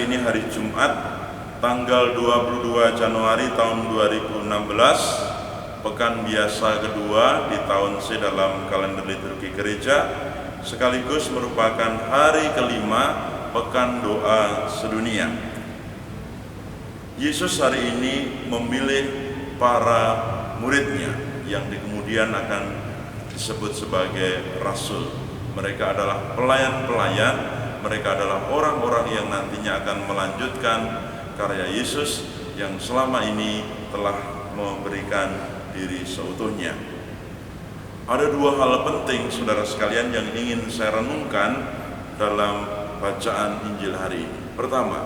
hari ini hari Jumat, tanggal 22 Januari tahun 2016, pekan biasa kedua di tahun C dalam kalender liturgi gereja, sekaligus merupakan hari kelima pekan doa sedunia. Yesus hari ini memilih para muridnya yang kemudian akan disebut sebagai rasul. Mereka adalah pelayan-pelayan. Mereka adalah orang-orang yang nantinya akan melanjutkan karya Yesus yang selama ini telah memberikan diri seutuhnya. Ada dua hal penting, saudara sekalian, yang ingin saya renungkan dalam bacaan Injil hari ini. Pertama,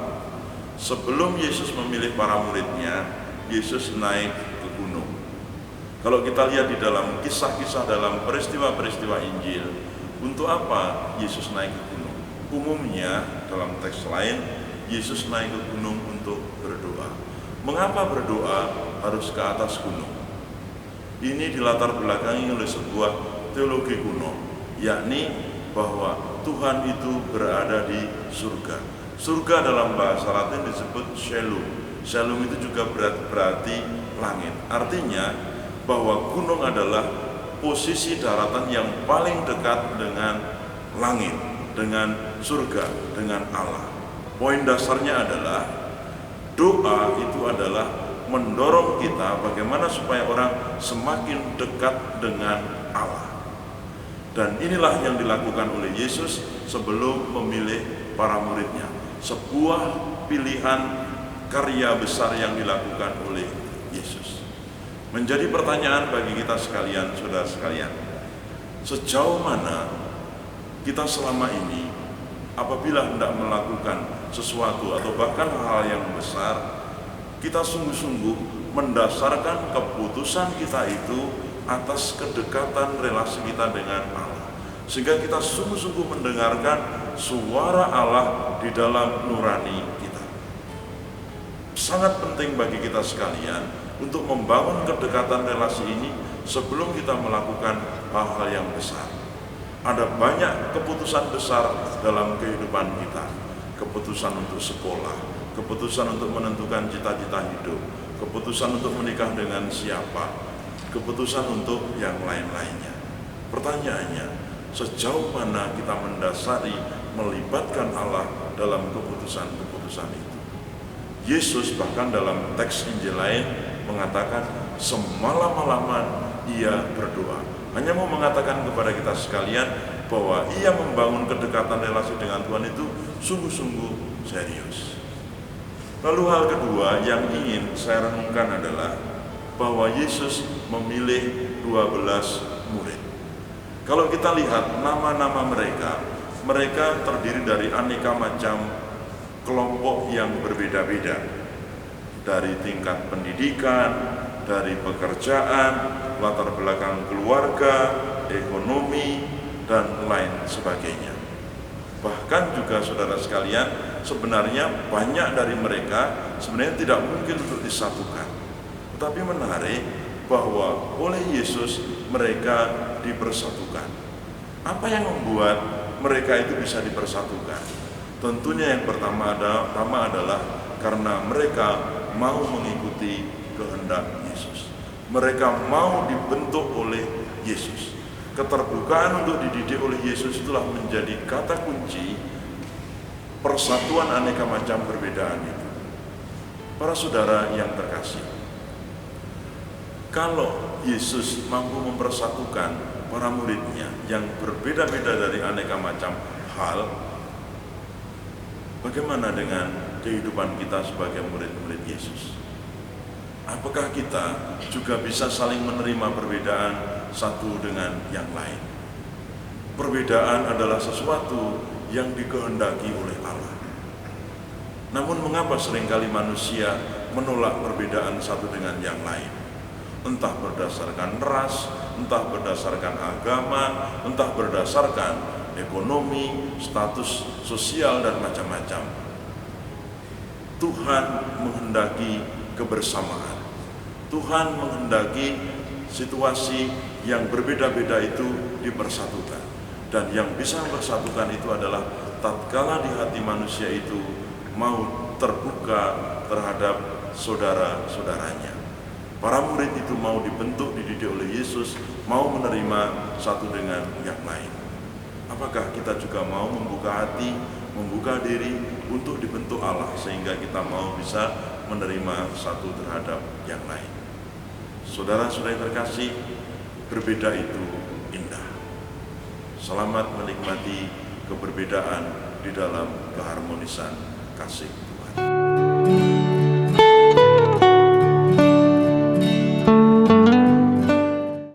sebelum Yesus memilih para muridnya, Yesus naik ke gunung. Kalau kita lihat di dalam kisah-kisah dalam peristiwa-peristiwa Injil, untuk apa Yesus naik ke gunung? Umumnya dalam teks lain, Yesus naik ke gunung untuk berdoa. Mengapa berdoa harus ke atas gunung? Ini dilatar belakangi oleh sebuah teologi kuno, yakni bahwa Tuhan itu berada di surga. Surga dalam bahasa Latin disebut Shalom. Shalom itu juga berarti langit. Artinya bahwa gunung adalah posisi daratan yang paling dekat dengan langit, dengan surga, dengan Allah. Poin dasarnya adalah doa itu adalah mendorong kita bagaimana supaya orang semakin dekat dengan Allah. Dan inilah yang dilakukan oleh Yesus sebelum memilih para muridnya. Sebuah pilihan karya besar yang dilakukan oleh Yesus. Menjadi pertanyaan bagi kita sekalian, saudara sekalian, sejauh mana kita selama ini apabila hendak melakukan sesuatu atau bahkan hal yang besar, kita sungguh-sungguh mendasarkan keputusan kita itu atas kedekatan relasi kita dengan Allah, sehingga kita sungguh-sungguh mendengarkan suara Allah di dalam nurani kita. Sangat penting bagi kita sekalian untuk membangun kedekatan relasi ini sebelum kita melakukan hal-hal yang besar. Ada banyak keputusan besar dalam kehidupan kita. Keputusan untuk sekolah, keputusan untuk menentukan cita-cita hidup, keputusan untuk menikah dengan siapa, keputusan untuk yang lain-lainnya. Pertanyaannya, sejauh mana kita mendasari melibatkan Allah dalam keputusan-keputusan itu? Yesus bahkan dalam teks Injil lain mengatakan semalam-malaman ia berdoa. Hanya mau mengatakan kepada kita sekalian bahwa ia membangun kedekatan relasi dengan Tuhan itu sungguh-sungguh serius. Lalu hal kedua yang ingin saya renungkan adalah bahwa Yesus memilih 12 murid. Kalau kita lihat nama-nama mereka terdiri dari aneka macam kelompok yang berbeda-beda. Dari tingkat pendidikan, dari pekerjaan, latar belakang keluarga, ekonomi, dan lain sebagainya. Bahkan juga saudara sekalian, sebenarnya banyak dari mereka sebenarnya tidak mungkin untuk disatukan. Tetapi menarik bahwa oleh Yesus mereka dipersatukan. Apa yang membuat mereka itu bisa dipersatukan? Tentunya yang pertama adalah karena mereka mau mengikuti kehendak Yesus. Mereka mau dibentuk oleh Yesus. Keterbukaan untuk dididik oleh Yesus itulah menjadi kata kunci persatuan aneka macam perbedaan itu. Para saudara yang terkasih, kalau Yesus mampu mempersatukan para muridnya yang berbeda-beda dari aneka macam hal, bagaimana dengan kehidupan kita sebagai murid-murid Yesus? Apakah kita juga bisa saling menerima perbedaan satu dengan yang lain? Perbedaan adalah sesuatu yang dikehendaki oleh Allah. Namun mengapa seringkali manusia menolak perbedaan satu dengan yang lain? Entah berdasarkan ras, entah berdasarkan agama, entah berdasarkan ekonomi, status sosial, dan macam-macam. Tuhan menghendaki kebersamaan. Tuhan menghendaki situasi yang berbeda-beda itu dipersatukan. Dan yang bisa mempersatukan itu adalah tatkala di hati manusia itu mau terbuka terhadap saudara-saudaranya. Para murid itu mau dibentuk, dididik oleh Yesus, mau menerima satu dengan yang lain. Apakah kita juga mau membuka hati, membuka diri untuk dibentuk Allah, sehingga kita mau bisa menerima satu terhadap yang lain? Saudara-saudara terkasih, berbeda itu indah. Selamat menikmati keberbedaan di dalam keharmonisan kasih.